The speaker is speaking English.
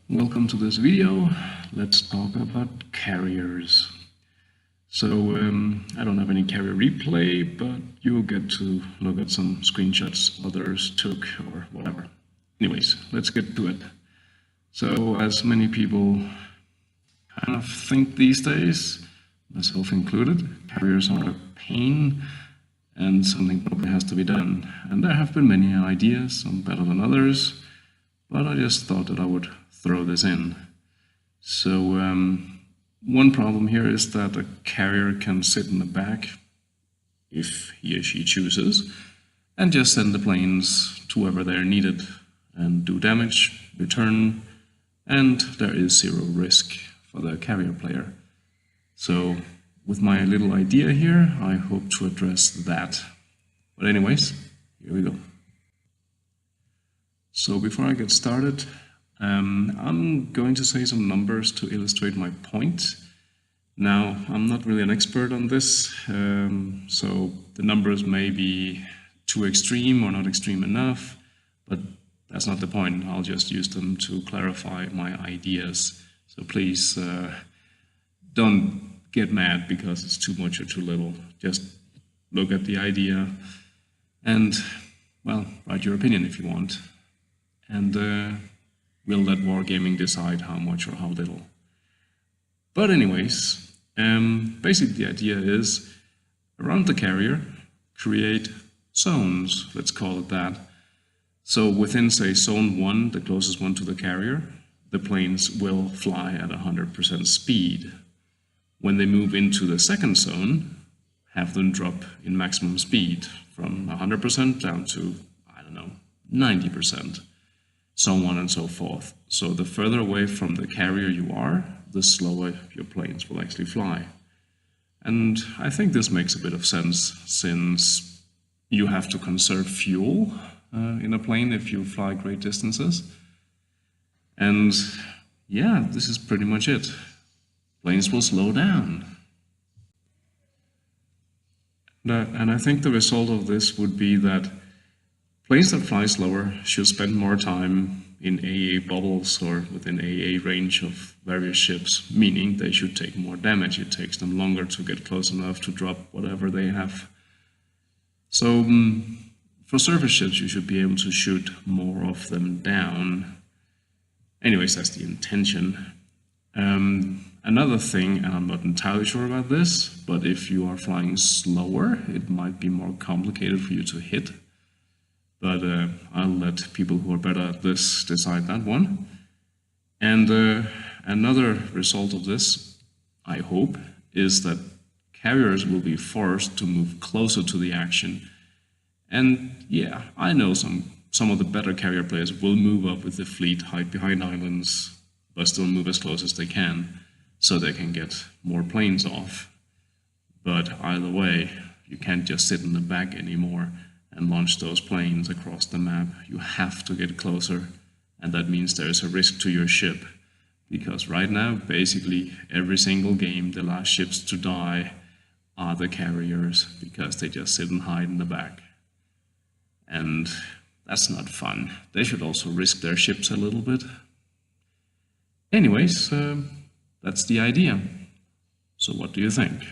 Welcome to this video. Let's talk about carriers. So I don't have any carrier replay, but you'll get to look at some screenshots others took or whatever. Anyways, let's get to it. So as many people kind of think these days, myself included, carriers are a pain and something probably has to be done. And there have been many ideas, some better than others, but I just thought that I would throw this in. So one problem here is that a carrier can sit in the back, if he or she chooses, and just send the planes to wherever they're needed and do damage, return, and there is zero risk for the carrier player. So with my little idea here, I hope to address that. But anyways, here we go. So before I get started, I'm going to say some numbers to illustrate my point. Now, I'm not really an expert on this, so the numbers may be too extreme or not extreme enough, but that's not the point. I'll just use them to clarify my ideas. So please don't get mad because it's too much or too little. Just look at the idea and, well, write your opinion if you want. And we'll let wargaming decide how much or how little. But anyways, basically the idea is, around the carrier, create zones, let's call it that. So within, say, zone 1, the closest one to the carrier, the planes will fly at 100% speed. When they move into the second zone, have them drop in maximum speed from 100% down to, I don't know, 90%. So on and so forth. So the further away from the carrier you are, the slower your planes will actually fly. And I think this makes a bit of sense, since you have to conserve fuel in a plane if you fly great distances. And yeah, this is pretty much it. Planes will slow down. And I think the result of this would be that planes that fly slower should spend more time in AA bubbles or within AA range of various ships, meaning they should take more damage. It takes them longer to get close enough to drop whatever they have. So for surface ships, you should be able to shoot more of them down. Anyways, that's the intention. Another thing, and I'm not entirely sure about this, but if you are flying slower, it might be more complicated for you to hit. But I'll let people who are better at this decide that one. And another result of this, I hope, is that carriers will be forced to move closer to the action. And yeah, I know some of the better carrier players will move up with the fleet, hide behind islands, but still move as close as they can, so they can get more planes off. But either way, you can't just sit in the back anymore and launch those planes across the map. You have to get closer, and that means there is a risk to your ship. Because right now, basically, every single game, the last ships to die are the carriers, because they just sit and hide in the back. And that's not fun. They should also risk their ships a little bit. Anyways, that's the idea. So what do you think?